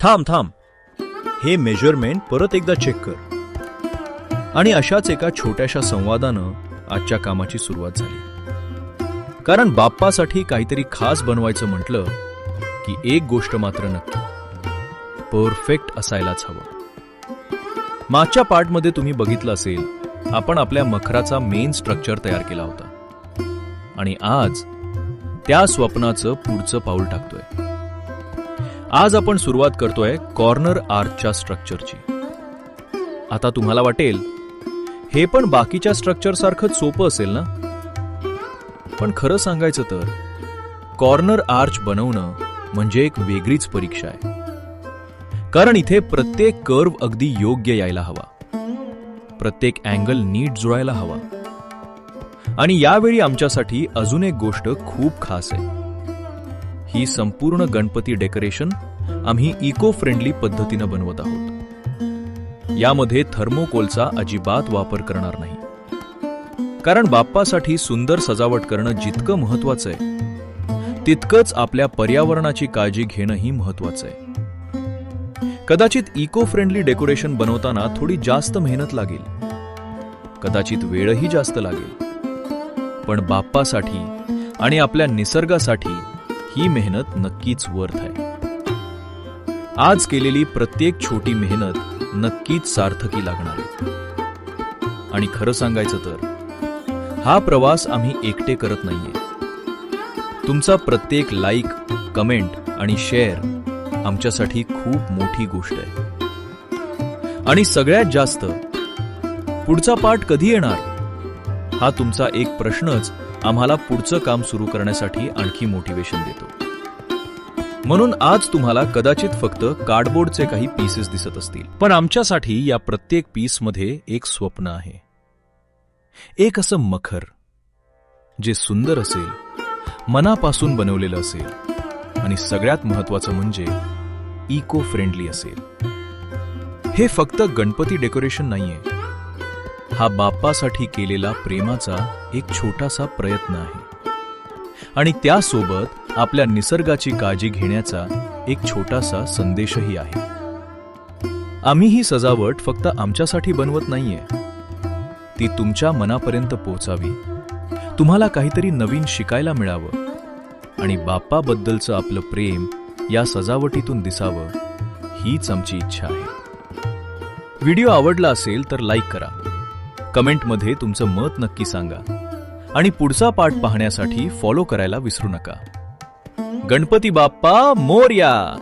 थांब थांब, हे मेजरमेंट परत एकदा चेक कर. आणि अशाच एका छोट्याशा संवादानं आजच्या कामाची सुरुवात झाली. कारण बाप्पासाठी काहीतरी खास बनवायचं म्हटलं की एक गोष्ट मात्र नक्की, परफेक्ट असायलाच हवं. मागच्या पार्टमध्ये तुम्ही बघितलं असेल, आपण आपल्या मखराचा मेन स्ट्रक्चर तयार केला होता. आणि आज त्या स्वप्नाचं पुढचं पाऊल टाकतोय. आज आपण सुरुवात करतोय कॉर्नर आर्चच्या स्ट्रक्चरची. आता तुम्हाला वाटेल हे पण बाकीच्या स्ट्रक्चर सारखंच सोपं असेल ना? पण खरं सांगायचं तर कॉर्नर आर्च बनवणं म्हणजे एक वेगळीच परीक्षा आहे. कारण इथे प्रत्येक कर्व अगदी योग्य यायला हवा, प्रत्येक अँगल नीट जुळायला हवा. आणि यावेळी आमच्यासाठी अजून एक गोष्ट खूप खास आहे. ही संपूर्ण गणपती डेकोरेशन आम्ही इको फ्रेंडली पद्धतीनं बनवत आहोत. यामध्ये थर्मोकोलचा अजिबात वापर करणार नाही. कारण बाप्पासाठी सुंदर सजावट करणं जितकं महत्वाचं आहे, तितकंच आपल्या पर्यावरणाची काळजी घेणंही महत्वाचं आहे. कदाचित इको फ्रेंडली डेकोरेशन बनवताना थोडी जास्त मेहनत लागेल, कदाचित वेळही जास्त लागेल. पण बाप्पासाठी आणि आपल्या निसर्गासाठी ही मेहनत नक्कीच वर्थ आहे. आज केलेली प्रत्येक छोटी मेहनत नक्कीच सार्थकी लागणार आहे. आणि खरं सांगायचं तर हा प्रवास आम्ही एकटे करत नाहीये. तुमचा प्रत्येक लाईक, कमेंट आणि शेअर आमच्यासाठी खूप मोठी गोष्ट आहे. आणि सगळ्यात जास्त, पुढचा पार्ट कधी येणार हा तुमचा एक प्रश्नच आम्हाला पुढचं काम सुरू करण्यासाठी आणखी मोटिवेशन देतो. म्हणून आज तुम्हाला कदाचित फक्त कार्डबोर्डचे काही पीसेस दिसत असतील, पण आमच्यासाठी या प्रत्येक पीसमध्ये एक स्वप्न आहे. एक असं मखर जे सुंदर असेल, मनापासून बनवलेलं असेल आणि सगळ्यात महत्वाचं म्हणजे इको फ्रेंडली असेल. हे फक्त गणपती डेकोरेशन नाहीये, हा बाप्पासाठी केलेला प्रेमाचा एक छोटासा प्रयत्न आहे. आणि त्यासोबत आपल्या निसर्गाची काळजी घेण्याचा एक छोटासा संदेशही आहे. आम्ही ही सजावट फक्त आमच्यासाठी बनवत नाहीये, ती तुमच्या मनापर्यंत पोहोचावी, तुम्हाला काहीतरी नवीन शिकायला मिळावं आणि बाप्पाबद्दलचं आपलं प्रेम या सजावटीतून दिसावं, हीच आमची इच्छा आहे. व्हिडिओ आवडला असेल तर लाईक करा, कमेंटमध्ये तुमचं मत नक्की सांगा आणि पुढचा पार्ट पाहण्यासाठी फॉलो करायला विसरू नका. गणपती बाप्पा मोरया.